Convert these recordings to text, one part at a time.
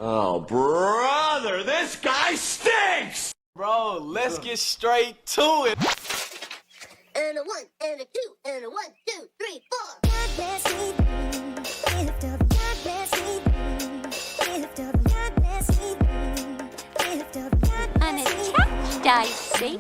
Oh, brother, this guy stinks! Bro, let's get straight to it. And a 1, and a 2, and a 1, 2, 3, 4. God bless me, lift up. God bless me, lift up. God bless me, lift up. God bless me. Unattached, I see.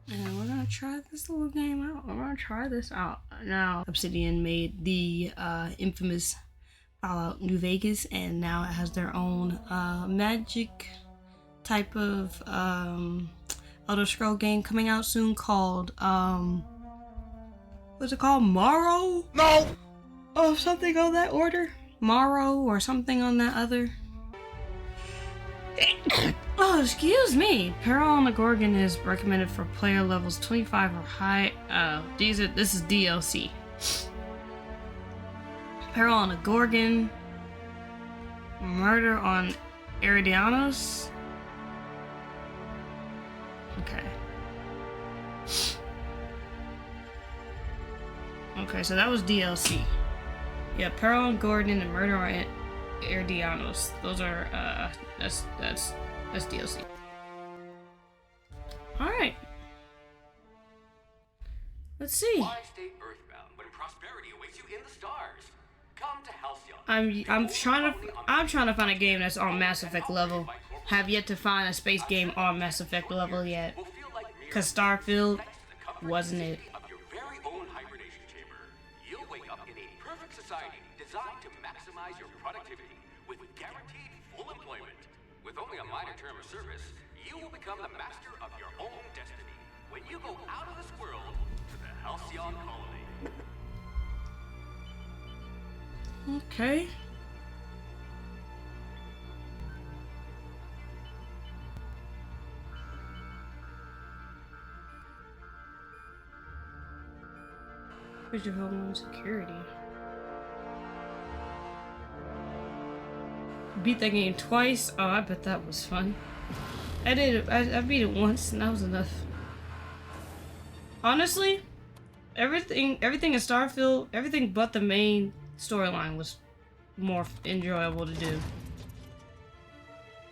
And we're gonna try this little game out. We're gonna try this out. Now, Obsidian made the infamous Fallout New Vegas, and now it has their own magic type of Elder Scroll game coming out soon called what's it called? Morrow? No! Oh, something on that order? Morrow or something on that other. Oh, excuse me. Peril on the Gorgon is recommended for player levels 25 or high. This is DLC. Peril on the Gorgon. Murder on Eridianos. Okay. Okay, so that was DLC. Yeah, Peril on Gorgon and Murder on Eridianos. Those are that's DLC. Alright. Let's see. Why stay earthbound when prosperity awaits you in the stars? Come to Halcyon. I'm trying to find a game that's on Mass Effect level. Have yet to find a space game on Mass Effect level yet. Cause Starfield wasn't it. Of your very own hibernation chamber, you'll wake up in a perfect society designed to maximize your productivity with guaranteed full employment. With only a minor term of service, you will become the master of your own destiny when you go out of this world to the Halcyon colony. Okay. Where's your Homeland Security? Beat that game twice. Oh, I bet that was fun. I did. I beat it once, and that was enough. Honestly, everything in Starfield, everything but the main storyline was more enjoyable to do.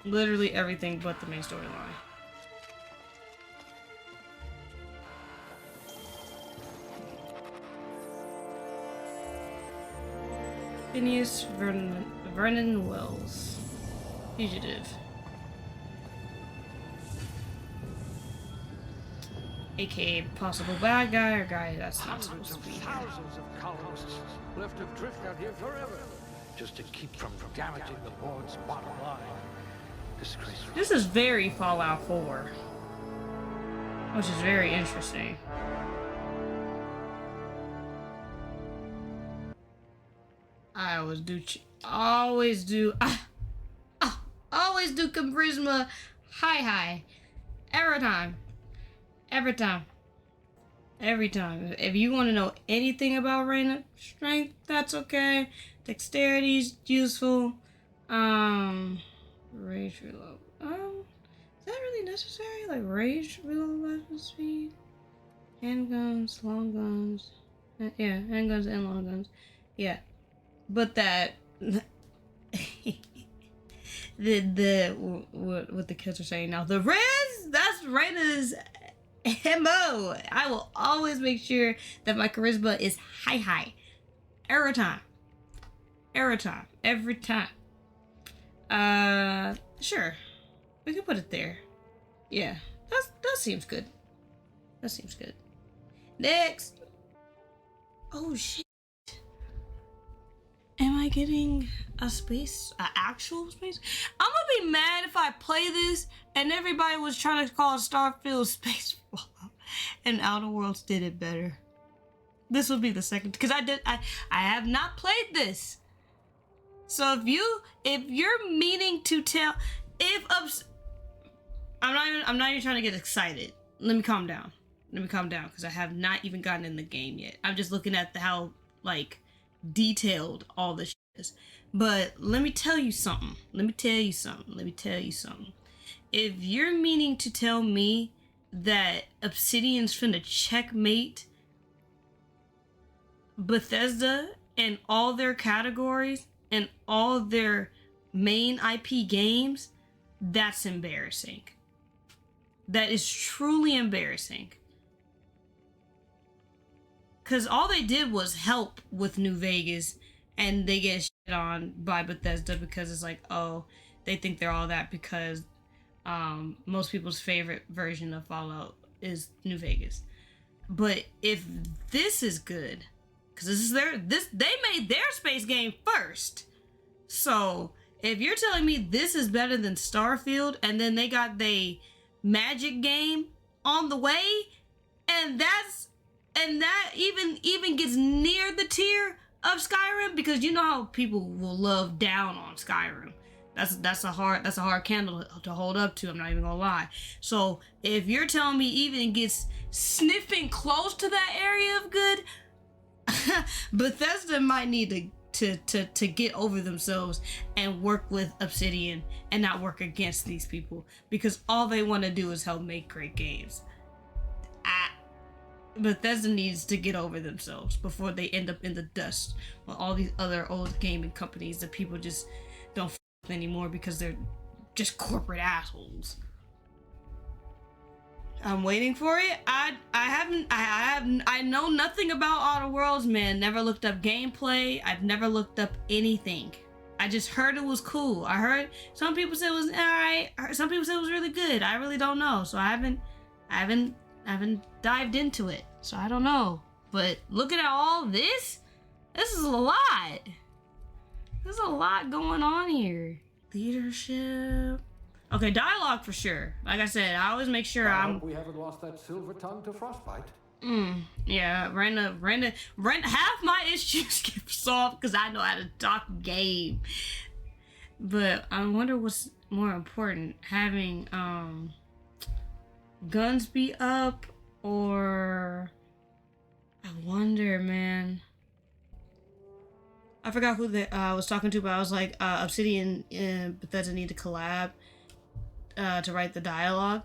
Literally everything but the main storyline. Phineas Vernon Wells. Fugitive. AKA possible bad guy or guy that's not supposed to be here. Thousands of colonists left adrift out here forever, just to keep from damaging the board's bottom line. Disgraceful. This is very Fallout 4. Which is very interesting. I always do charisma high every time. If you want to know anything about Reyna, strength, that's okay. Dexterity's useful. Rage reload. Is that really necessary? Like rage reload weapon speed? Handguns, long guns. Yeah, handguns and long guns. Yeah. But that what the kids are saying now, the res, that's Reyna's MO. I will always make sure that my charisma is high. Every time. Sure. We can put it there. Yeah. That seems good. Next. Oh shit. Am I getting a actual space? I'm gonna be mad if I play this and everybody was trying to call Starfield Space Fallout and Outer Worlds did it better. This will be the second, because I have not played this. So if you're meaning to tell, I'm not even trying to get excited. Let me calm down, because I have not even gotten in the game yet. I'm just looking at how, like, detailed all this shit is. But let me tell you something. if you're meaning to tell me that Obsidian's finna checkmate Bethesda in all their categories and all their main IP games, that's embarrassing. That is truly embarrassing. Because all they did was help with New Vegas, and they get shit on by Bethesda because it's like, oh, they think they're all that because most people's favorite version of Fallout is New Vegas. But if this is good, because they made their space game first. So if you're telling me this is better than Starfield, and then they got the Magic game on the way, and that even gets near the tier of Skyrim, because you know how people will love down on Skyrim. That's a hard candle to hold up to. I'm not even gonna lie. So if you're telling me even gets sniffing close to that area of good, Bethesda might need to get over themselves and work with Obsidian and not work against these people, because all they want to do is help make great games. Bethesda needs to get over themselves before they end up in the dust with all these other old gaming companies that people just don't f with anymore because they're just corporate assholes. I'm waiting for it. I know nothing about Outer Worlds, man. Never looked up gameplay. I've never looked up anything. I just heard it was cool. I heard some people said it was alright. Some people said it was really good. I really don't know. So I haven't dived into it. So I don't know. But looking at all this is a lot. There's a lot going on here. Leadership. Okay, dialogue for sure. Like I said, I always make sure We haven't lost that silver tongue to frostbite. Yeah, Renda, half my issues get solved because I know how to talk game. But I wonder what's more important, having guns be up, or I wonder, man. I forgot who I was talking to, but I was like, Obsidian and Bethesda need to collab to write the dialogue.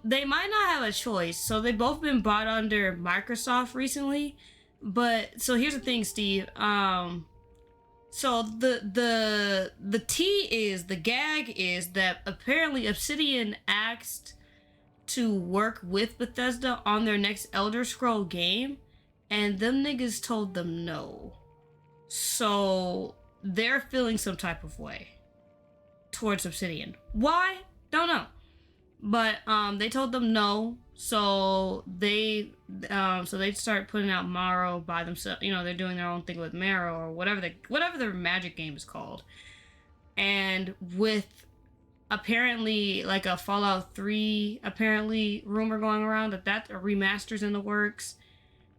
They might not have a choice. So they've both been brought under Microsoft recently. But so here's the thing, Steve. So the tea is, the gag is that apparently Obsidian asked to work with Bethesda on their next Elder Scroll game, and them niggas told them no. So they're feeling some type of way towards Obsidian. Why? Don't know. But they told them no. So they start putting out Morrow by themselves. You know, they're doing their own thing with Marrow or whatever their Magic game is called. And with apparently like a Fallout 3 apparently rumor going around that a remaster's in the works,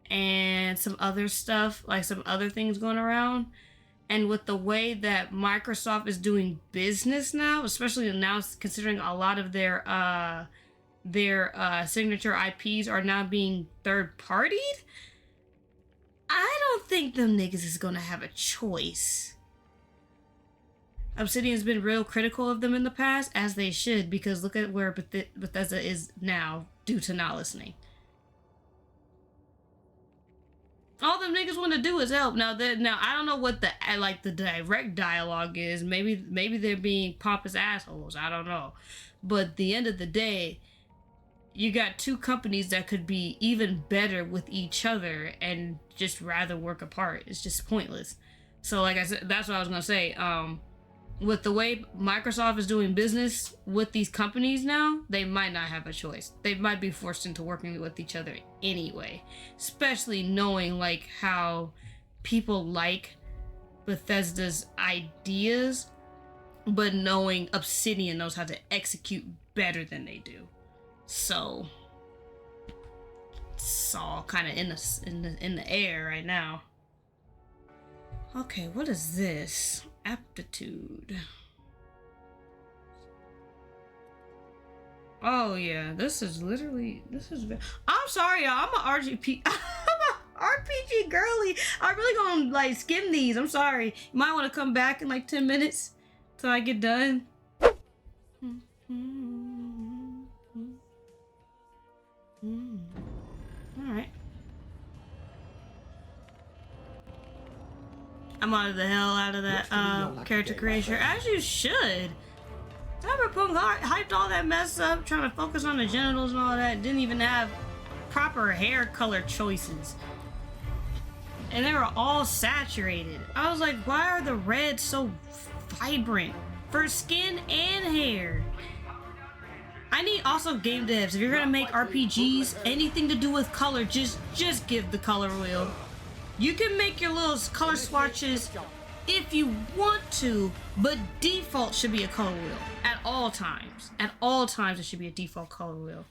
and some other stuff, like some other things going around. And with the way that Microsoft is doing business now, especially now considering a lot of their signature IPs are now being third-partied, I don't think them niggas is gonna have a choice. Obsidian's been real critical of them in the past, as they should, because look at where Bethesda is now due to not listening. All them niggas want to do is help. Now I don't know what the direct dialogue is. Maybe they're being pompous assholes. I don't know. But at the end of the day, you got two companies that could be even better with each other and just rather work apart. It's just pointless. So like I said, that's what I was gonna say. With the way Microsoft is doing business with these companies now, they might not have a choice. They might be forced into working with each other anyway, especially knowing like how people like Bethesda's ideas, but knowing Obsidian knows how to execute better than they do. So it's all kind of in the air right now. Okay, what is this? Aptitude. Oh yeah, this is. I'm sorry, y'all. I'm an RPG. I'm an RPG girly. I'm really gonna like skim these. I'm sorry. You might want to come back in like 10 minutes till I get done. Alright. I'm out of the hell out of that character creation, as you should. Cyberpunk hyped all that mess up, trying to focus on the genitals and all that. Didn't even have proper hair color choices. And they were all saturated. I was like, why are the reds so vibrant for skin and hair? I need also game devs. If you're gonna make RPGs, anything to do with color, just give the color wheel. You can make your little color swatches if you want to, but default should be a color wheel at all times. At all times, it should be a default color wheel.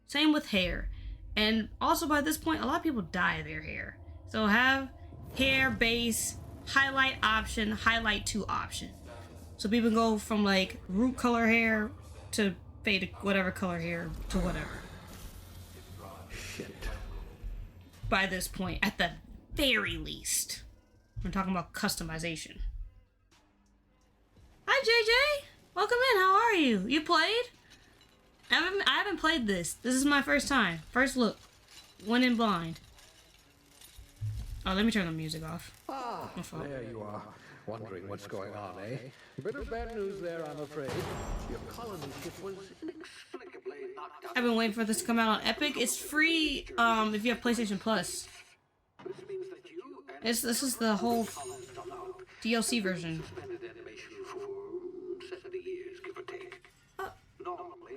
Same with hair. And also by this point, a lot of people dye their hair. So have hair base, highlight option, highlight 2 option. So people go from like root color hair to fade whatever color hair to whatever. Shit. By this point, at the very least. We're talking about customization. Hi JJ! Welcome in, how are you? You played? I haven't played this. This is my first time. First look. Went in blind. Oh, let me turn the music off. Ah, there you are. Wondering what's going on, eh? A bit of bad news there, I'm afraid. Your colony ship was inexplicably knocked out. I've been waiting for this to come out on Epic. It's free if you have PlayStation Plus. This means that you and This is the whole DLC version. suspended animation for 70 years, give or take. Normally,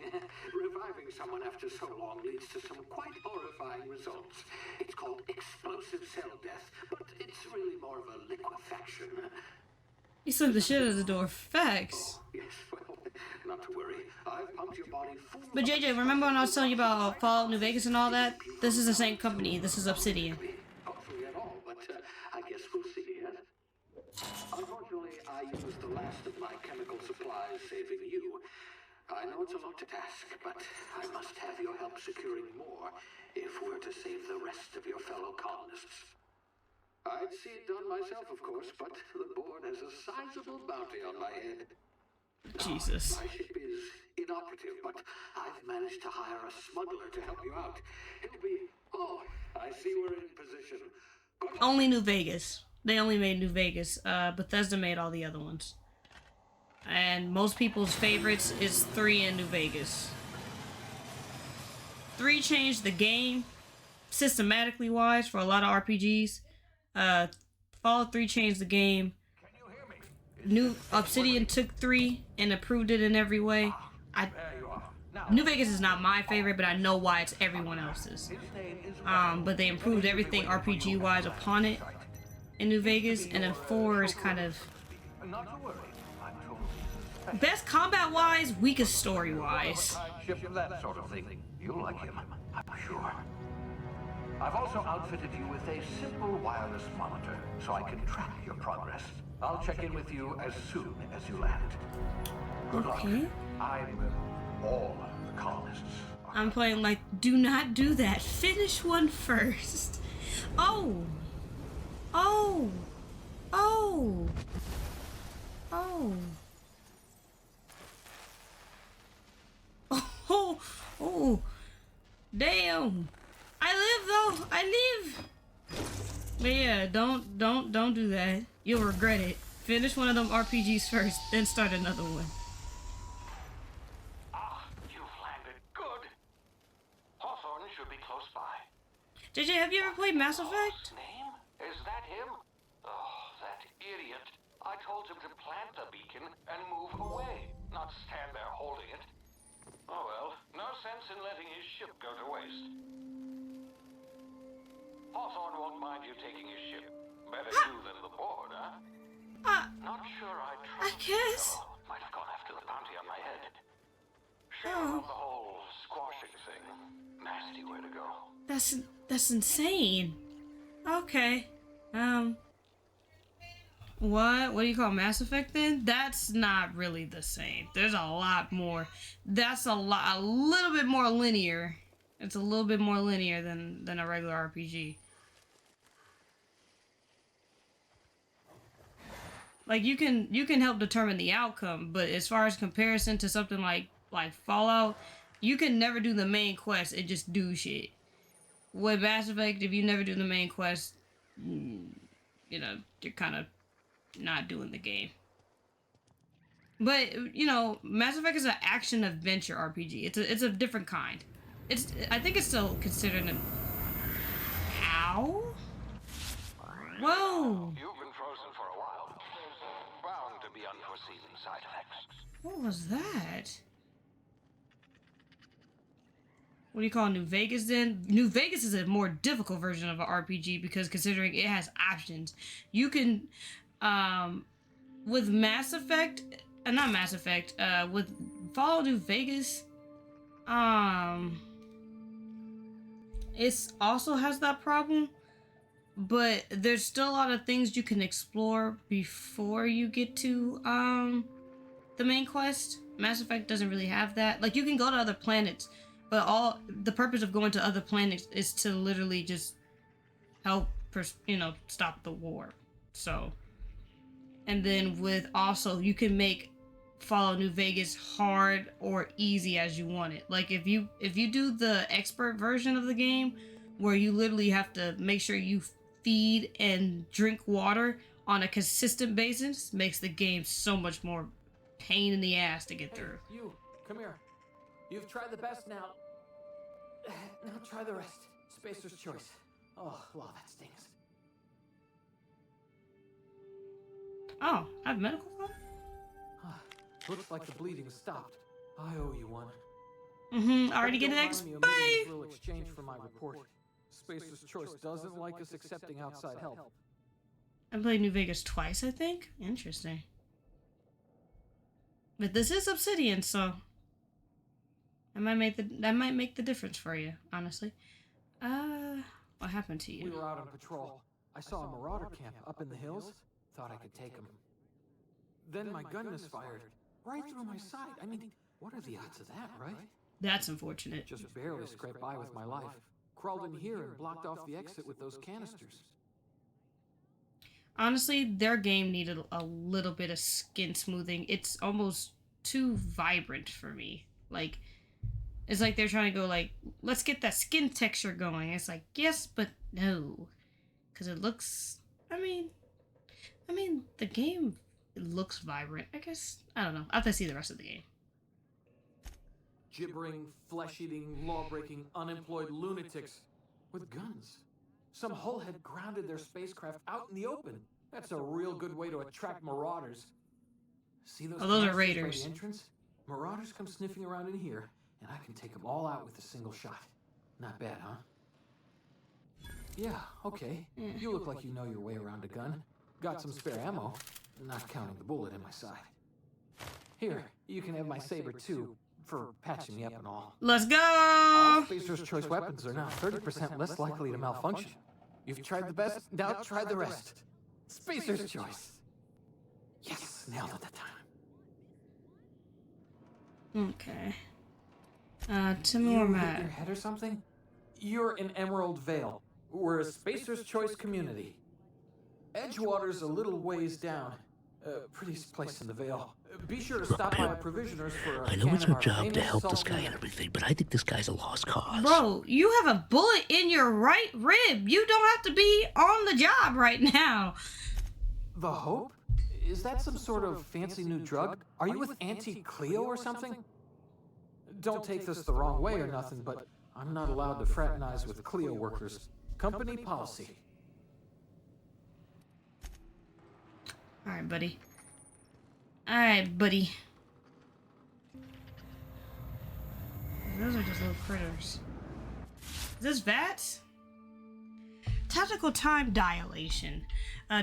reviving someone after so long leads to some quite horrifying results. It's called explosive cell death, but it's really more of a liquefaction. You slammed the shit out of the door. Facts. Yes, well, not to worry. I've pumped your body full But JJ, remember when I was telling you about Fallout New Vegas and all that? This is the same company. This is Obsidian. hopefully at all, but I guess we'll see, yes? Unfortunately, I used the last of my chemical supplies saving you. I know it's a lot to ask, but I must have your help securing more if we're to save the rest of your fellow colonists. I'd see it done myself, of course, but the board has a sizable bounty on my head. Jesus. My ship is inoperative, but I've managed to hire a smuggler to help you out. It'll be... Oh, I see we're in position. Good luck. Only New Vegas. They only made New Vegas. Bethesda made all the other ones. And most people's favorites is 3 and New Vegas. 3 changed the game systematically wise for a lot of RPGs. Fallout 3 changed the game. New Obsidian took 3 and improved it in every way. New Vegas is not my favorite, but I know why it's everyone else's. But they improved everything RPG wise upon it in New Vegas, and then 4 is kind of best combat wise, weakest story wise. Ship, that sort of thing. You'll like him, I'm sure. I've also outfitted you with a simple wireless monitor, so I can track your progress. I'll check in with you as soon as you land. Good luck. Okay. I'm all the colonists. I'm playing like, do not do that. Finish one first. Oh. Oh. Oh. Oh. Oh. Oh. Damn. I live though. I live. But yeah, don't do that. You'll regret it. Finish one of them RPGs first, then start another one. Ah, you've landed good. Hawthorne should be close by. JJ, have you ever played Mass Effect? Name? Is that him? Oh, that idiot. I told him to plant the beacon and move away, not stand there holding it. Oh well, no sense in letting his ship go to waste. Hawthorne won't mind you taking his ship. Better you than the board, huh? Not sure I trust guess. you, though. Might have gone after the bounty on my head. Sure Oh. about the whole squashing thing. Nasty way to go. That's insane. Okay. What do you call Mass Effect then? That's not really the same. There's a lot more. That's a little bit more linear. It's a little bit more linear than a regular RPG. Like you can help determine the outcome, but as far as comparison to something like like Fallout, you can never do the main quest and just do shit. With Mass Effect, if you never do the main quest, you know, you're kind of not doing the game. But, you know, Mass Effect is an action adventure RPG. It's a different kind. I think it's still considered an... Ow? Whoa! You've been frozen for a while. There's bound to be unforeseen side effects. What was that? What do you call New Vegas then? New Vegas is a more difficult version of an RPG because considering it has options. You can, with Mass Effect, not Mass Effect, with Fallout New Vegas, it also has that problem, but there's still a lot of things you can explore before you get to, the main quest. Mass Effect doesn't really have that. Like, you can go to other planets, but the purpose of going to other planets is to literally just help, stop the war. So, and then with also, you can make Fallout New Vegas hard or easy as you want it. Like if you do the expert version of the game, where you literally have to make sure you feed and drink water on a consistent basis, makes the game so much more pain in the ass to get through. You, come here. You've tried the best now. Now try the rest. Spacer's choice. Oh, wow, that stings. Oh, I have medical card? Looks like the bleeding stopped. I owe you one. Already get an XP. XP. Little exchange for my report. Spacer's choice doesn't like us accepting outside help. I played New Vegas twice, I think. Interesting. But this is Obsidian, so that might make the difference for you, honestly. What happened to you? We were out on patrol. I saw a marauder camp up in the hills. Thought I could take him. Then my gun misfired. Right through my side. I mean, what are the odds of that, right? That's unfortunate. Just barely scraped by with my life. Crawled in here and blocked off the exit with those canisters. Honestly, their game needed a little bit of skin smoothing. It's almost too vibrant for me. Like, it's like they're trying to go like, let's get that skin texture going. It's like, yes, but no. Because it looks, I mean, the game looks vibrant, I guess. I don't know. I have to see the rest of the game. Gibbering, flesh-eating, law-breaking, unemployed lunatics with guns. Some hullhead grounded their spacecraft out in the open. That's a real good way to attract marauders. See those? Oh, those are canisters by raiders. the entrance? Marauders come sniffing around in here, and I can take them all out with a single shot. Not bad, huh? Yeah, okay. You look like you know your way around a gun. Got some spare ammo, not counting the bullet in my side. Here, you can have my saber too, for patching me up and all. Let's go! All Spacer's choice weapons are now 30% less likely to malfunction. You've tried the best, now try the rest. Spacer's choice. Yes, nailed it that time. Okay. Tell me where I'm You hit at. your head or something? You're in Emerald Vale. We're a Spacer's choice community. Edgewater's a little ways down. Pretty place in the Vale. Be sure to stop by a provisioner's for a I know can it's of our our job to famous help this salt guy meat. and everything, but I think this guy's a lost cause. Bro, you have a bullet in your right rib. You don't have to be on the job right now. The Hope? Is that some sort of fancy new drug? Are you with Auntie Cleo or something? Don't take this the wrong way or nothing, but I'm not allowed to fraternize with Cleo workers. Company policy. Alright, buddy. Alright, buddy. Those are just little critters. Is this VATS? Tactical time dilation.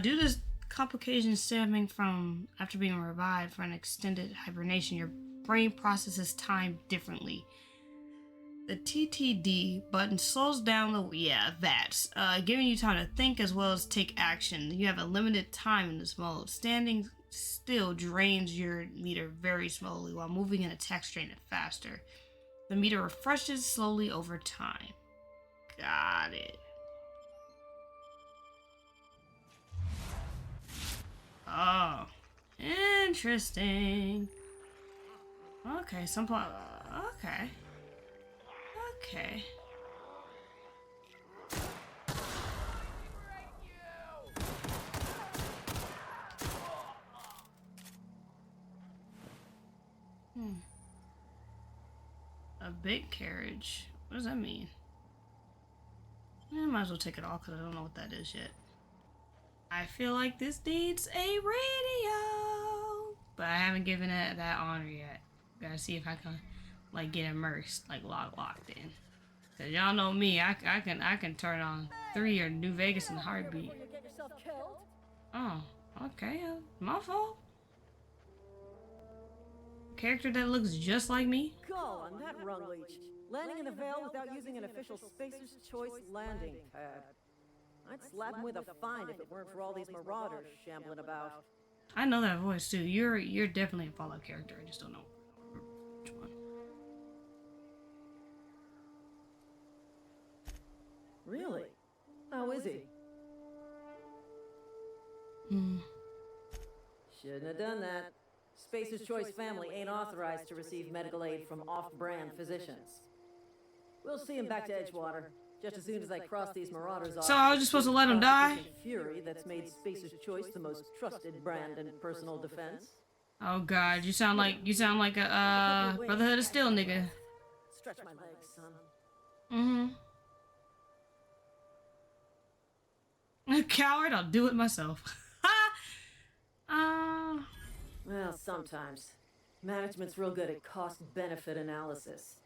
Due to complications stemming from after being revived for an extended hibernation, your brain processes time differently. The TTD button slows down the VATS, giving you time to think as well as take action. You have a limited time in this mode. Standing still drains your meter very slowly, while moving and attacks drain it faster. The meter refreshes slowly over time. Got it. Oh, interesting. Okay, okay. Okay. A big carriage. What does that mean? I might as well take it off because I don't know what that is yet. I feel like this needs a radio, but I haven't given it that honor yet. Gotta see if I can, like, get immersed, like locked in. Cause y'all know me, I can turn on 3 or New Vegas in a heartbeat. Oh, okay, my fault. Character that looks just like me. Go on that rung leech. Landing in the Vale without using an official Spacer's Choice landing pad. I'd slap him with a fine if it weren't for all these marauders shambling about. I know that voice too. You're definitely a Fallout character. I just don't know which one. Really? How is he? Shouldn't have done that. Spacer's Choice family ain't authorized to receive medical aid from off-brand physicians. We'll see him back to Edgewater, just as soon as I cross these marauders off. So I was just supposed to let him die? Fury that's made Spacer's Choice the most trusted brand in personal defense. Oh God, you sound like a Brotherhood of Steel nigga. Stretch my legs, son. A coward, I'll do it myself. Well, sometimes. Management's real good at cost-benefit analysis.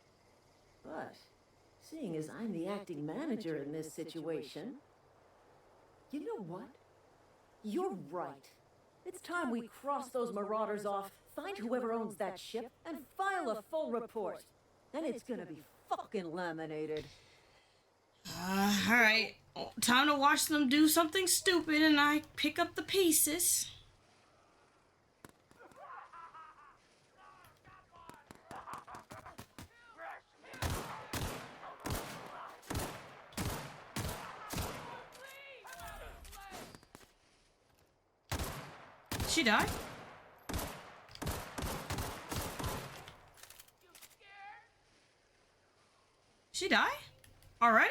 But, seeing as I'm the acting manager in this situation, you know what? You're right. It's time we cross those marauders off, find whoever owns that ship, and file a full report. Then it's gonna be fucking laminated. Alright. Time to watch them do something stupid and I pick up the pieces. She died? She die? Already?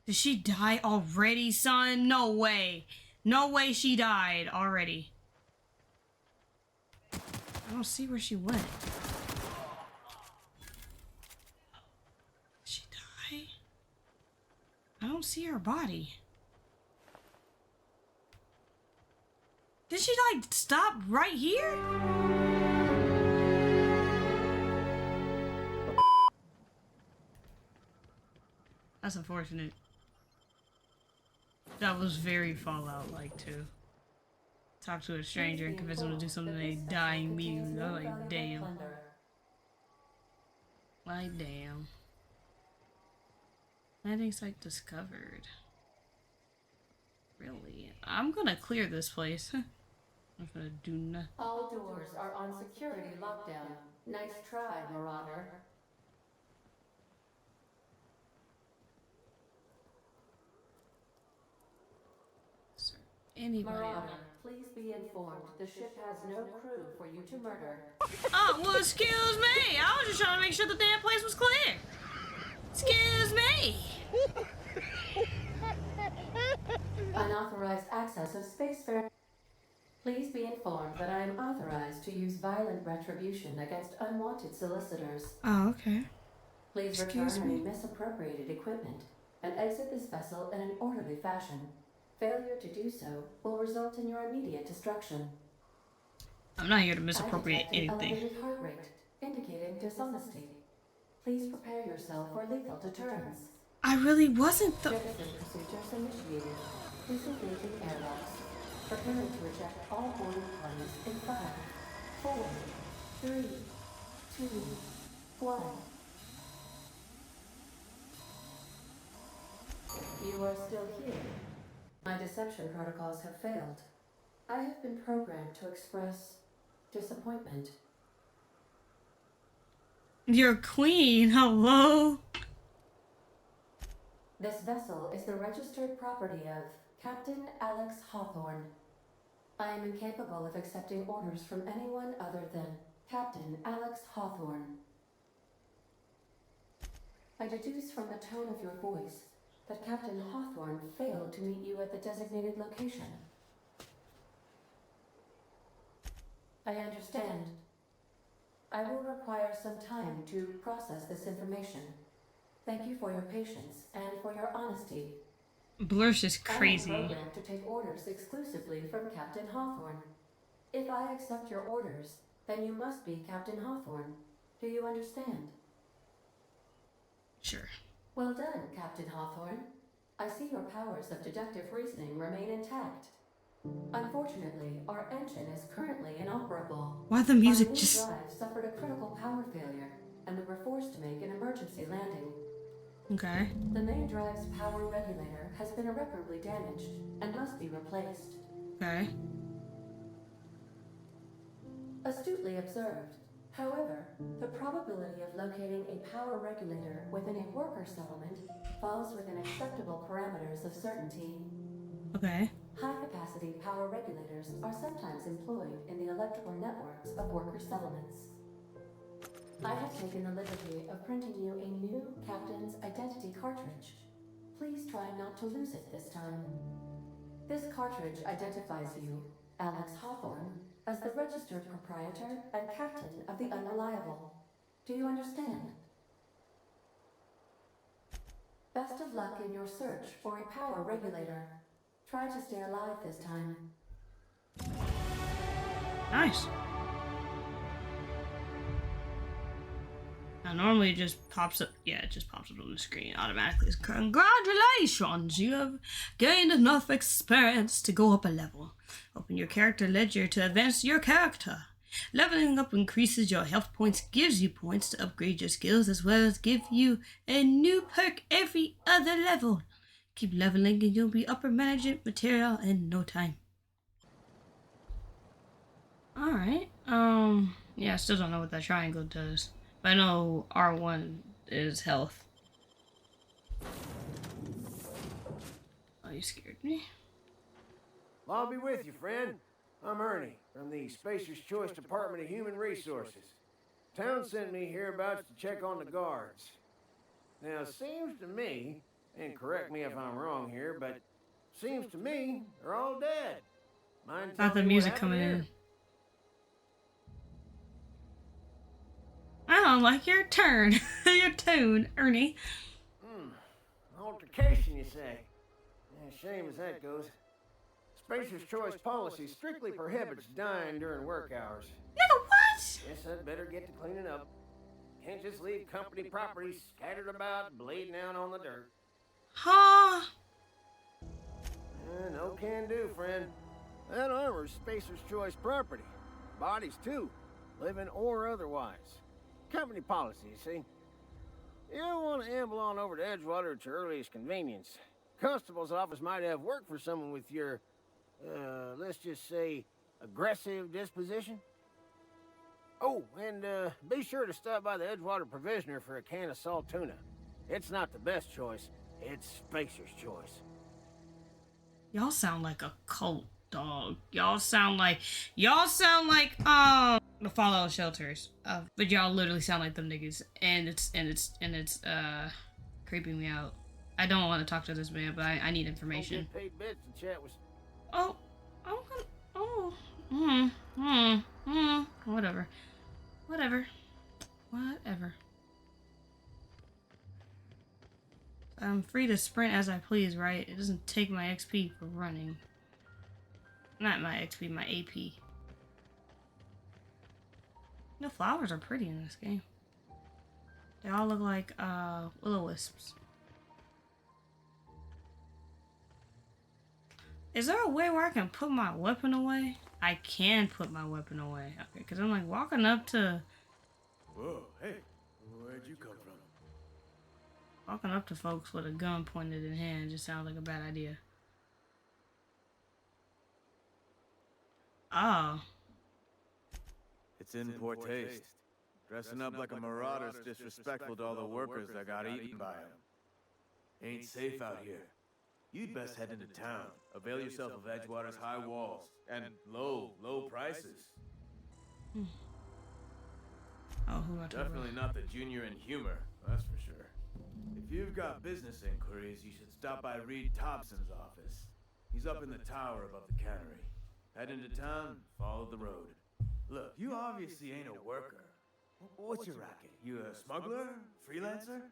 Did she die already, son? No way. No way she died already. I don't see where she went. Did she die? I don't see her body. Did she, like, stop right here? That's unfortunate. That was very Fallout-like, too. Talk to a stranger and convince them to do something they die immediately. I'm like, damn. Like, damn. Landing site discovered. Really? I'm gonna clear this place. I'm gonna do nothing. All doors are on security lockdown. Nice try, Marauder. Anybody Marauder, please be informed the ship has no crew for you to murder. Oh, well, excuse me. I was just trying to make sure the damn place was clear. Excuse me. Unauthorized access of spacefarer. Please be informed that I am authorized to use violent retribution against unwanted solicitors. Oh, okay. Please return any misappropriated equipment and exit this vessel in an orderly fashion. Failure to do so will result in your immediate destruction. I'm not here to misappropriate anything. Elevated heart rate, indicating dishonesty. Please prepare yourself for lethal deterrence. I really wasn't the. Jettisoned procedures initiated. Disengaging airlocks. Preparing to eject all boarding parties in 5, 4, 3, 2, 1. You are still here. My deception protocols have failed. I have been programmed to express disappointment. You're queen. Hello. This vessel is the registered property of Captain Alex Hawthorne. I am incapable of accepting orders from anyone other than Captain Alex Hawthorne. I deduce from the tone of your voice that Captain Hawthorne failed to meet you at the designated location. I understand. I will require some time to process this information. Thank you for your patience and for your honesty. Blursh is crazy. I am programmed to take orders exclusively from Captain Hawthorne. If I accept your orders, then you must be Captain Hawthorne. Do you understand? Sure. Well done, Captain Hawthorne. I see your powers of deductive reasoning remain intact. Unfortunately, our engine is currently inoperable. Why the music Our main just... drive suffered a critical power failure, and we were forced to make an emergency landing. Okay. The main drive's power regulator has been irreparably damaged and must be replaced. Okay. Astutely observed. However, the probability of locating a power regulator within a worker settlement falls within acceptable parameters of certainty. Okay. High-capacity power regulators are sometimes employed in the electrical networks of worker settlements. I have taken the liberty of printing you a new Captain's Identity cartridge. Please try not to lose it this time. This cartridge identifies you, Alex Hawthorne, as the registered proprietor and captain of the Unreliable. Do you understand? Best of luck in your search for a power regulator. Try to stay alive this time. Nice. Now, normally it just pops up. Yeah, it just pops up on the screen automatically. Congratulations! You have gained enough experience to go up a level. Open your character ledger to advance your character. Leveling up increases your health points, gives you points to upgrade your skills, as well as give you a new perk every other level. Keep leveling and you'll be upper management material in no time. Alright, yeah, I still don't know what that triangle does. But I know R1 is health. Oh, you scared me. Well, I'll be with you, friend. I'm Ernie, from the Spacer's Choice Department of Human Resources. Town sent me hereabouts to check on the guards. Now, it seems to me, and correct me if I'm wrong here, but seems to me they're all dead. Mind Not the telling me music what coming happened in. I don't like your turn. Your tune, Ernie. Altercation, you say? Yeah, shame as that goes. Spacer's Choice policy strictly prohibits dying during work hours. Nigga, what? Guess I'd better get to cleaning up. Can't just leave company property scattered about, bleeding out on the dirt. Huh? No can do, friend. That armor's Spacer's Choice property. Bodies, too. Living or otherwise. Company policy, you see. You don't want to amble on over to Edgewater at your earliest convenience. Constable's office might have work for someone with your, let's just say, aggressive disposition. Oh, and be sure to stop by the Edgewater Provisioner for a can of salt tuna. It's not the best choice. It's Spacer's Choice. Y'all sound like a cult, dog. Y'all sound like the Fallout shelters. But y'all literally sound like them niggas, and it's creeping me out. I don't want to talk to this man, but I need information. Don't get paid bits to chat with. Whatever. I'm free to sprint as I please, right? It doesn't take my XP for running. Not my XP, my AP. The flowers are pretty in this game. They all look like will-o-wisps. Is there a way where I can put my weapon away? I can put my weapon away. Okay, because I'm like walking up to... Whoa, hey, where'd you come from? Walking up to folks with a gun pointed in hand just sounds like a bad idea. Oh. It's in poor taste. Dressing up like a marauder's disrespectful to all the workers that got eaten by him. Ain't safe out here. You'd best head into town. Avail yourself of Edgewater's high walls and low prices. Oh, who am I talking Definitely not the junior in humor, that's for sure. If you've got business inquiries, you should stop by Reed Thompson's office. He's up in the tower above the cannery. Head into town, follow the road. Look, you obviously ain't a worker. What's your racket? You a smuggler? Freelancer?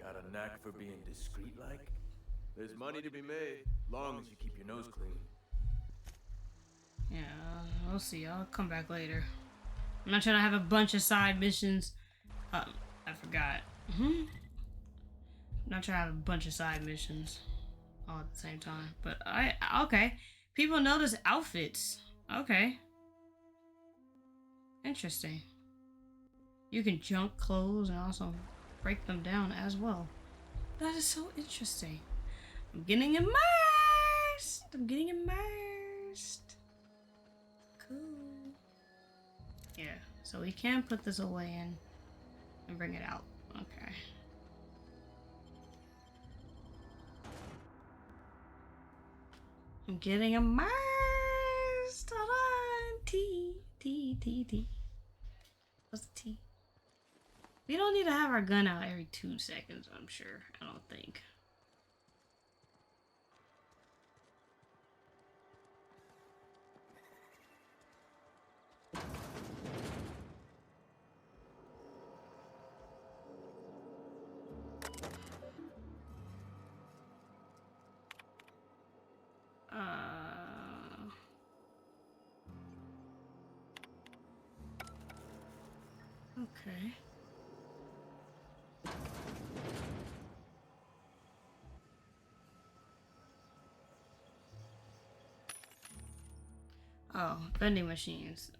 Got a knack for being discreet-like? There's money to be made, long as you keep your nose clean. Yeah, we'll see. I'll come back later. I'm not trying to have a bunch of side missions. I forgot. I'm not trying to have a bunch of side missions all at the same time. But okay. People notice outfits. Okay. Interesting. You can junk clothes and also break them down as well. That is so interesting. I'm getting immersed. I'm getting immersed. Cool. Yeah, so we can put this away and bring it out. Okay. I'm getting immersed. Hold on. T. What's the T? We don't need to have our gun out every 2 seconds, I'm sure. I don't think. Okay. Oh, vending machines.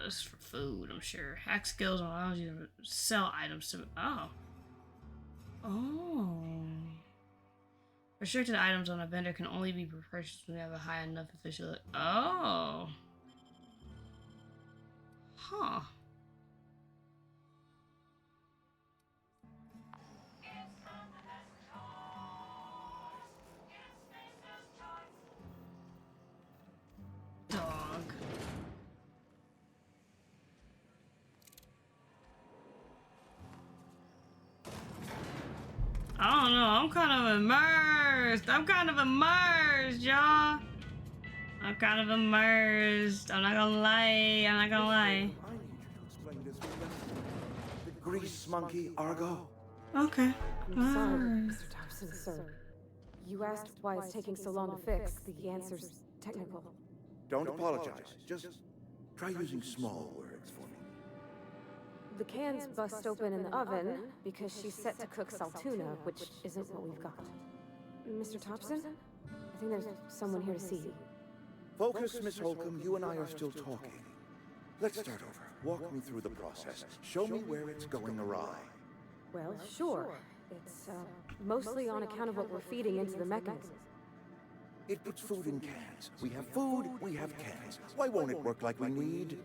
This is for food, I'm sure. Hack skills allows you to sell items to. Oh. Restricted items on a vendor can only be purchased when you have a high enough official. Oh. Huh. Dog. I don't know. I'm kind of immersed. Y'all. I'm kind of immersed. I'm not gonna lie. I need you to explain this to me. The grease monkey, Argo. Okay. I'm sorry, Mr. Thompson, sir. You asked why it's taking so long to fix. The answer's technical. Don't apologize. Just try using small words for me. The cans bust open in the oven because she's set to cook saltuna, which isn't what we've got. Mr. Thompson? I think there's someone here to see you. Focus, Miss Holcomb. You and I are still talking. Let's start over. Walk me through the process. Show me where it's going awry. Well, sure. It's mostly on account of what we're feeding into the mechanism. It puts food in cans. We have food, we have cans. Why won't it work like we need?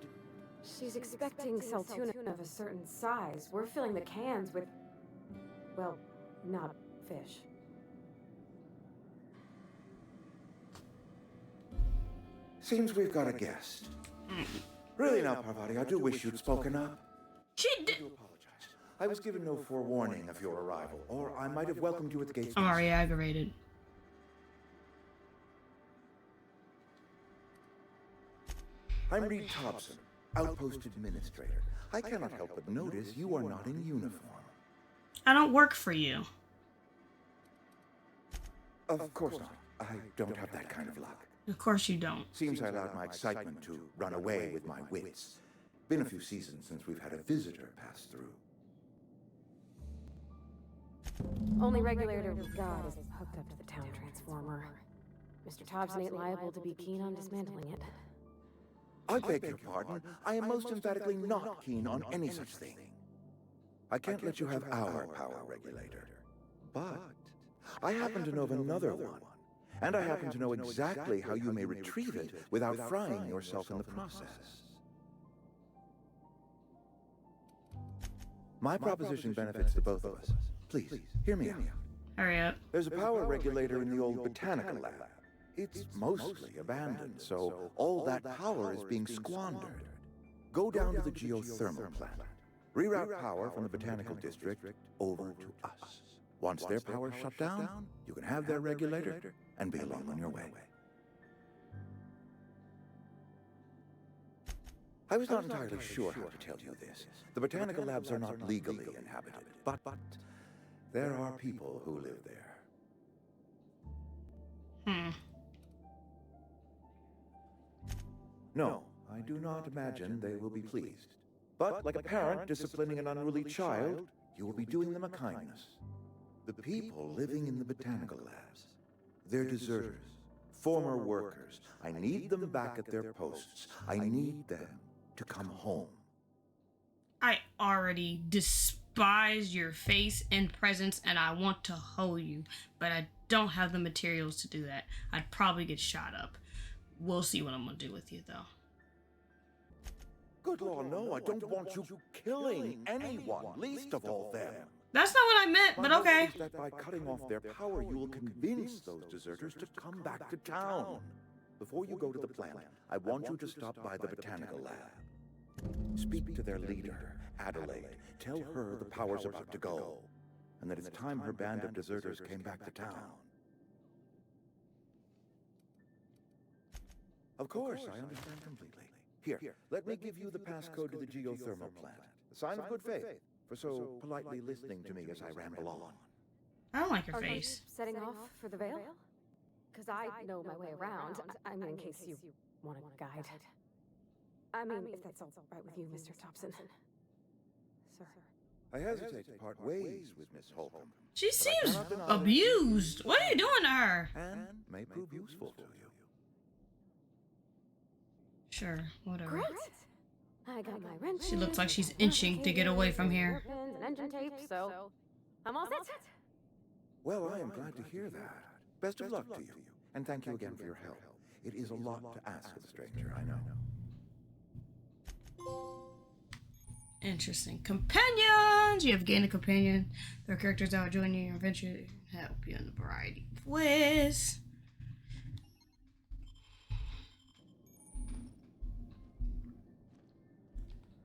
She's expecting saltuna of a certain size. We're filling the cans with, well, not fish. Seems we've got a guest. Really now, Parvati, I do wish you'd spoken up. She did. I do apologize. I was given no forewarning of your arrival, or I might have welcomed you at the gates. I'm already aggravated. I'm Reed Thompson, Outpost Administrator. I cannot help but notice you are not in uniform. I don't work for you. Of course not. I don't have that kind of luck. Of course you don't. Seems I allowed my excitement to run away with my wits. Been a few seasons since we've had a visitor pass through. Only regulator we've got is hooked up to the town transformer. Mr. Thompson ain't liable to be keen on dismantling it. I beg your pardon. I am most emphatically not keen on any such thing. I can't let you have our power regulator. But I happen to know of another one. And I happen to know exactly how you may retrieve it without frying yourself in the process. My proposition benefits the both of us. Please, hear me out. Hurry up. There's a power regulator in the old botanical lab. It's mostly abandoned, so all that power is being squandered. Go down to the geothermal plant. Reroute power from the Botanical District over to us. Once their power's shut down, you can have their regulator and be along on your way. I was not entirely sure how to tell you this. The botanical labs are not legally inhabited, but there are people who live there. No, I do not imagine they will be pleased. But like a parent disciplining an unruly child, you will be doing them a kindness. The people living in the botanical labs, they're deserters, former workers. I need them back at their posts. I need them to come home. I already despise your face and presence, and I want to hoe you, but I don't have the materials to do that. I'd probably get shot up. We'll see what I'm gonna do with you, though. Good Lord, no, I don't want you killing anyone, least of all them. That's not what I meant, but okay. My hope is that by cutting off their power, you will convince those deserters to come back to town. Before you go to the plant, I want you to stop by the botanical lab. Speak to their leader, Adelaide. Tell her the power's about to go, and that it's time her band of deserters came back to town. Of course, I understand completely. Here, let me give you the passcode to the geothermal plant. A sign of good faith, for so politely listening to me as I ramble on. I don't like your Are you face. setting off for the Vale? Because I know my way around. I mean, in case you want a guide. I mean, if that's all right with you, Mr. Thompson. Sir. I hesitate to part ways with Miss Holcomb. She seems abused. What are you doing to her? And may prove useful to you. Sure, whatever. Great. I got my wrench. She looks like she's inching to get away from here. And engine tape, so I'm all set. Well, I am glad to hear that. Best of luck to you, and thank you again for your help. It is a lot to ask of a stranger, I know. Interesting. Companions! You have gained a companion. There are characters that will join you in your adventure, help you in a variety of ways.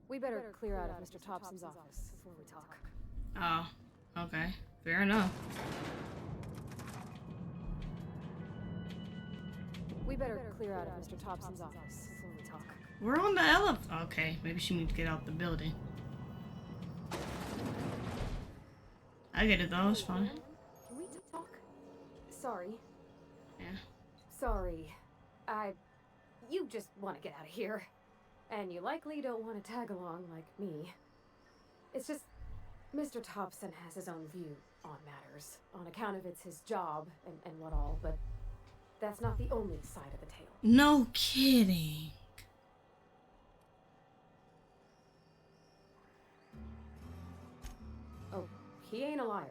We better clear out of Mr. Thompson's office before we talk. Oh, okay. Fair enough. We better clear out of Mr. Thompson's office before we talk. We're on the elevator. Okay, maybe she needs to get out the building. I get it though, it's fine. Can we talk? Sorry. Yeah. Sorry. You just want to get out of here. And you likely don't want to tag along like me. It's just, Mr. Thompson has his own view on matters, on account of it's his job and what all, but that's not the only side of the tale. No kidding. Oh, he ain't a liar.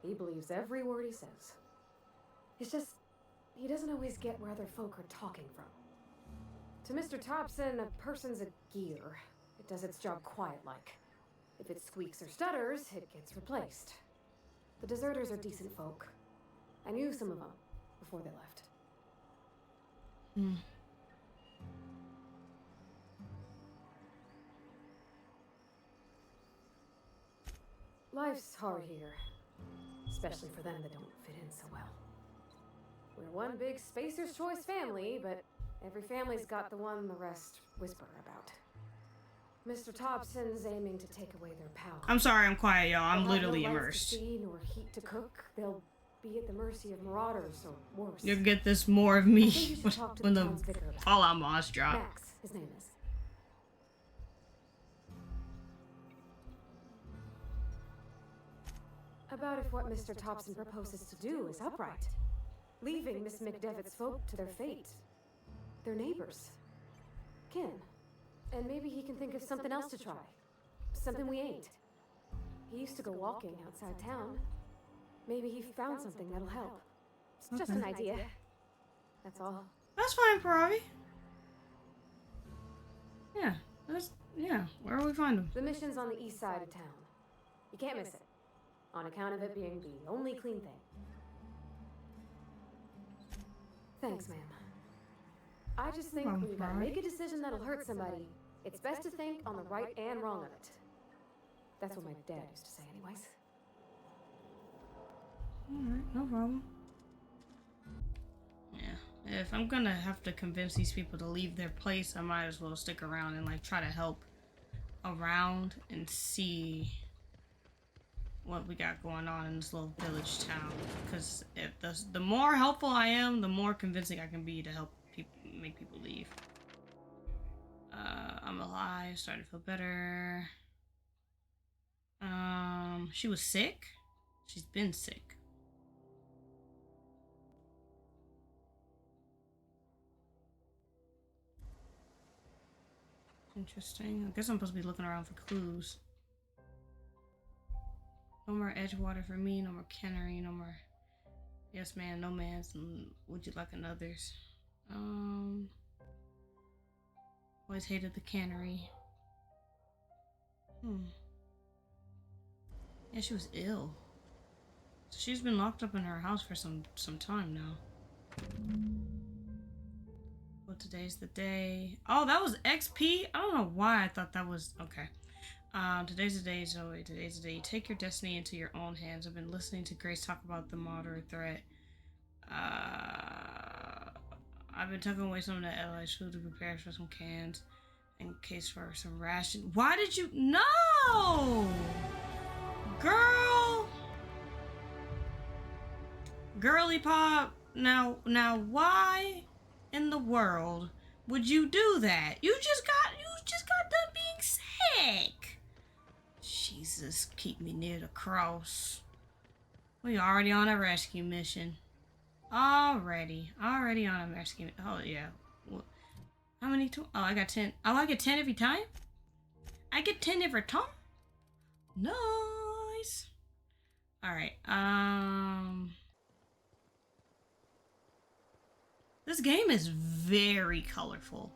He believes every word he says. It's just, he doesn't always get where other folk are talking from. To Mr. Thompson, a person's a gear. It does its job quiet-like. If it squeaks or stutters, it gets replaced. The deserters are decent folk. I knew some of them before they left. Life's hard here, especially for them that don't fit in so well. We're one big Spacer's Choice family, but every family's got the one the rest whisper about. Mr. Thompson's aiming to take away their power. I'm sorry, I'm quiet, y'all. I'm They'll have literally no lights immersed. to see, nor heat to cook. They'll be at the mercy of marauders or worse. You'll get this more of me I think you should talk to when the the town's vicar about it. Fallout mods drop. Max, his name is. About if what Mr. Thompson proposes to do is upright. Leaving Miss McDevitt's folk to their fate. Their neighbors. Kin. And maybe he can think of something else to try. Something we ain't. He used to go walking outside town. Maybe he found something that'll help. It's just an idea. That's all. That's fine, Paravi. Yeah, where will we find him? The mission's on the east side of town. You can't miss it. On account of it being the only clean thing. Thanks, ma'am. I just think when you gotta make a decision that'll hurt somebody, it's best to think on the right and wrong of it. That's what my dad used to say anyways. Alright, no problem. Yeah, if I'm gonna have to convince these people to leave their place, I might as well stick around and like try to help around and see what we got going on in this little village town. Because if the more helpful I am, the more convincing I can be to help people, make people leave. I'm alive, starting to feel better. She was sick? She's been sick. Interesting. I guess I'm supposed to be looking around for clues. No more Edgewater for me, no more Cannery, no more Yes Man, No Man's, and Would You Like Another's. Always hated the Cannery. Yeah, she was ill. So she's been locked up in her house for some time now. Well, today's the day. Oh, that was XP? I don't know why I thought that was... Okay. Today's the day, Zoe. Today's the day you take your destiny into your own hands. I've been listening to Grace talk about the moderate threat. I've been tucking away some of the allies' food to prepare for some cans in case for some ration. Why did you... No! Girl! Girly pop. Now why in the world would you do that? You just got done being sick. Jesus, keep me near the cross. We already on a rescue mission. Already on a rescue. Oh yeah. How many? Oh, I got 10. Oh, I get 10 every time. I get 10 every time. Nice. All right. This game is very colorful.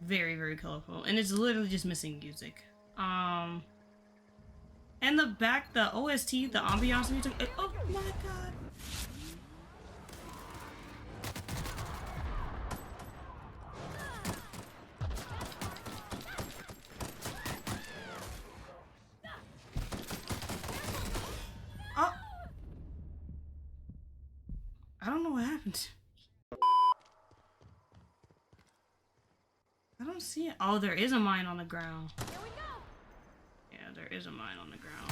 Very, very colorful. And it's literally just missing music. And the OST, the ambiance music. Oh my god. Oh. I don't know what happened. I don't see it. Oh, there is a mine on the ground. Here we go. Yeah, there is a mine on the ground.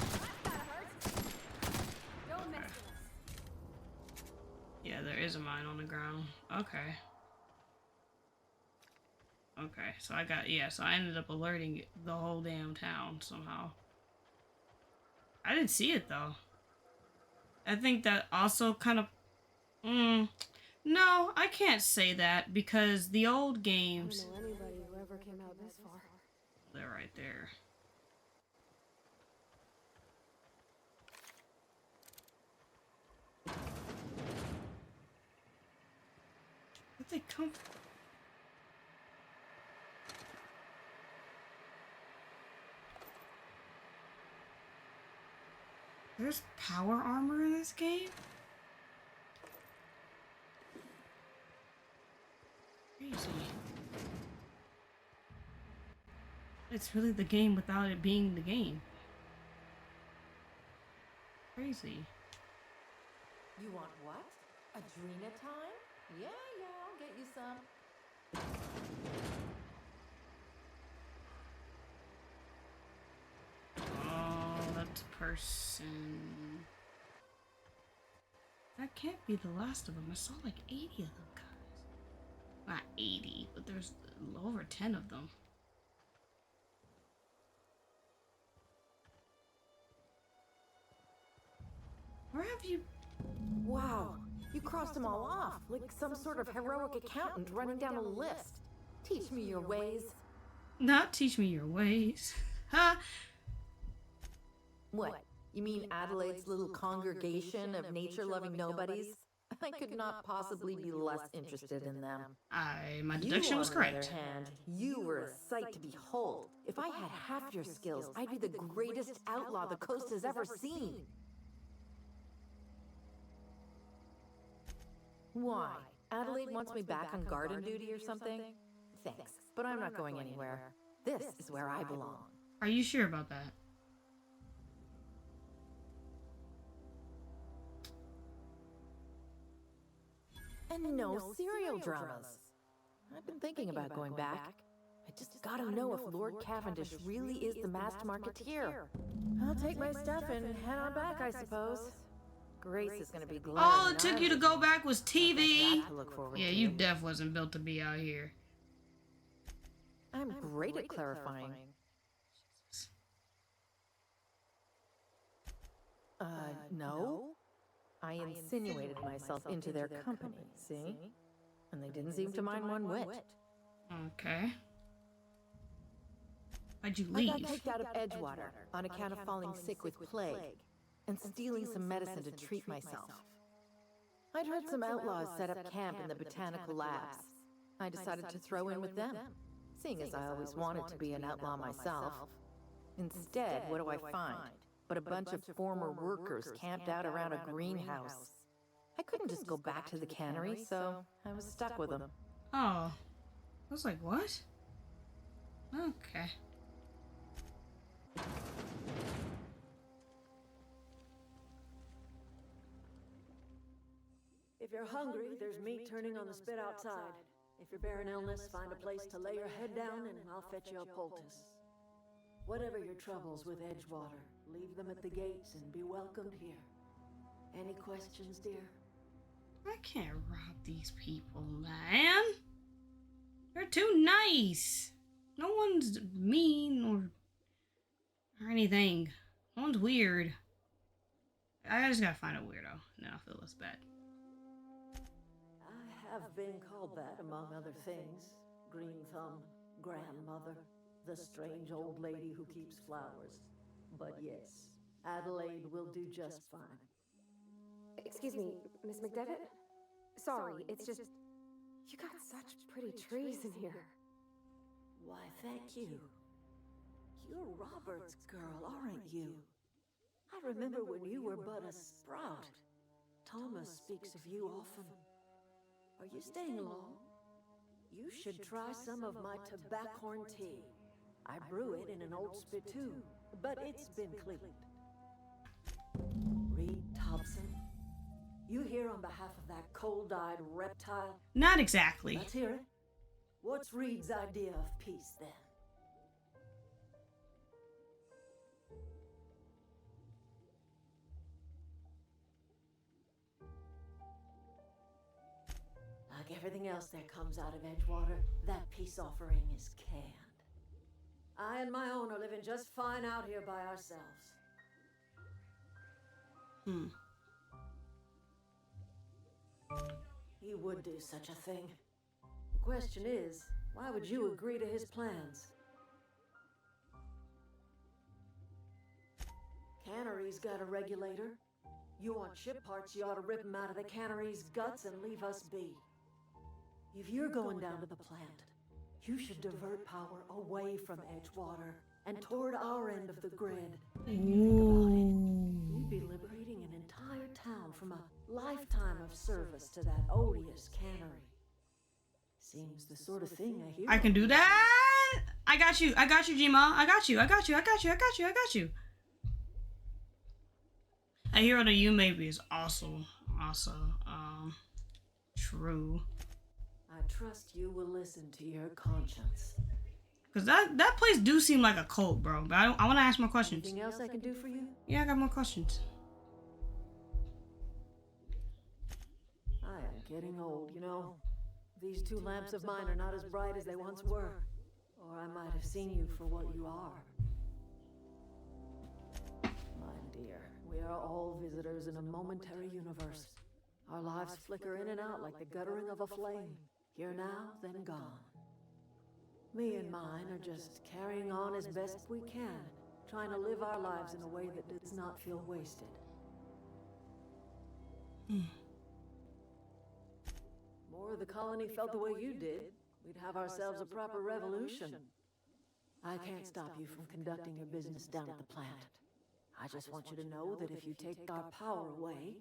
Don't mess with us. Yeah, there is a mine on the ground. Okay. Okay, so I ended up alerting the whole damn town somehow. I didn't see it though. I think that also kind of... No, I can't say that because the old games... I don't know anybody who ever came out this far. They're right there. Where'd they come from? There's power armor in this game? Crazy. It's really the game without it being the game. Crazy. You want what? Adrena time? Yeah, I'll get you some. Oh, that's a person. That can't be the last of them. I saw like 80 of them, guys. Not 80, but there's over 10 of them. Where have you... Wow, you crossed them all off, like some sort of heroic accountant running down a list. Teach me your ways. Not teach me your ways. Huh? What? You mean Adelaide's little congregation of nature-loving nobodies? I could not possibly be less interested in them. My deduction was correct. On the other hand, you were a sight to behold. If I had half your skills, I'd be the greatest outlaw the coast has ever seen. Why? Adelaide wants me back on garden duty or something? Thanks, but I'm not going anywhere. This is where I belong. Are you sure about that? And no serial dramas. I've been thinking about going back. I just gotta know if Lord Cavendish really is the masked marketeer. I'll take my stuff and head on back, I suppose. Grace is gonna be glad. All it took you to go back was TV. Yeah, to. you def wasn't built to be out here. I'm great at clarifying. No. I insinuated myself into their company, see? And they didn't seem to mind one whit. Okay. Why'd you leave? I got kicked out of Edgewater on account of falling sick with plague and stealing some medicine to treat myself. I'd heard some outlaws set up camp in the botanical labs. I decided to throw in with them, seeing as I always wanted to be an outlaw myself. Instead, what do I find? But a bunch of former workers camped out around a greenhouse. I couldn't just go back to the cannery, so I was stuck with them. Oh. I was like, what? Okay. If you're hungry, there's meat turning on the spit outside. If you're bearing illness, find a place to lay your head down and I'll fetch you a poultice. Whatever your troubles with Edgewater, leave them at the gates and be welcomed here. Any questions, dear? I can't rob these people, man. They're too nice. No one's mean or anything. No one's weird. I just gotta find a weirdo, and then I'll feel less bad. I have been called that, among other things. Green Thumb, grandmother, the strange old lady who keeps flowers. But yes, Adelaide will do just fine. Excuse me, Miss McDevitt? Sorry, it's just... You got such pretty trees in here. Why, thank you. You're Robert's girl, aren't you? I remember when you were but a sprout. Thomas speaks of you often. Are you staying long? You should try some of my tobaccorn tea. I brew it in an old spittoon, but it's been cleaned. Reed Thompson, you here on behalf of that cold-eyed reptile? Not exactly. Let's hear it. What's Reed's idea of peace, then? Like everything else that comes out of Edgewater, that peace offering is canned. I and my own are living just fine out here by ourselves. He would do such a thing. The question is, why would you agree to his plans? Cannery's got a regulator. You want ship parts, you ought to rip him out of the cannery's guts and leave us be. If you're going down to the plant, you should divert power away from Edgewater and toward our end of the grid. Think about it. We'd be liberating an entire town from a lifetime of service to that odious cannery. Seems the sort of thing a hero... I can do that. I got you, G-Ma. I got you. A hero to you maybe is also true. I trust you will listen to your conscience. Cause that place do seem like a cult, bro. But I want to ask more questions. Anything else I can do for you? Yeah, I got more questions. I am getting old, you know. These two lamps of mine are not as bright as they once were. Or I might have seen you for what you are. My dear, we are all visitors in a momentary universe. Our lives flicker in and out like the guttering of a flame. Here now, then gone. Me and mine are just carrying on as best we can, trying to live our lives in a way that does not feel wasted. More of the colony felt the way you did, we'd have ourselves a proper revolution. I can't stop you from conducting your business down at the plant. I just want you to know that if you take our power away,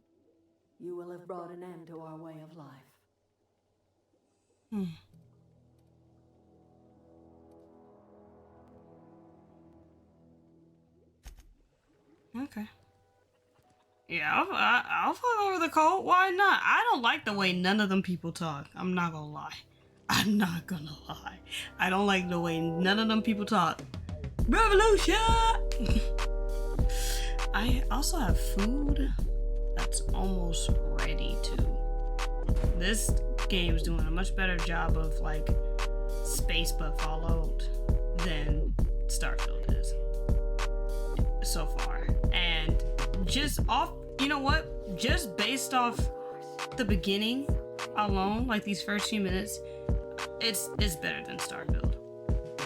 you will have brought an end to our way of life. Okay. Yeah, I'll fuck over the code. Why not? I don't like the way none of them people talk. I'm not gonna lie. I'm not gonna lie. I don't like the way none of them people talk. Revolution! I also have food that's almost ready too. This game's doing a much better job of like space but Fallout than Starfield is so far. And just off, you know what? Just based off the beginning alone, like these first few minutes, it's better than Starfield.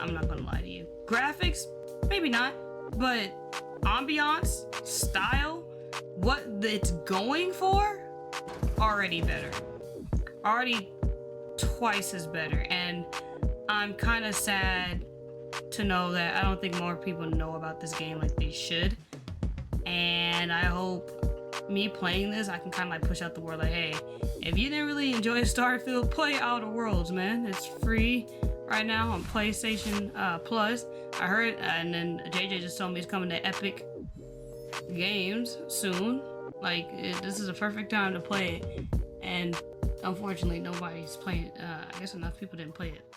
I'm not gonna lie to you. Graphics, maybe not, but ambiance, style, what it's going for, already better. Already twice as better. And I'm kind of sad to know that I don't think more people know about this game like they should. And I hope me playing this, I can kind of like push out the word like, hey, if you didn't really enjoy Starfield, play Outer Worlds, man. It's free right now on PlayStation Plus. I heard, and then JJ just told me it's coming to Epic Games soon. Like, this is a perfect time to play it. And unfortunately, nobody's playing it. I guess enough people didn't play it.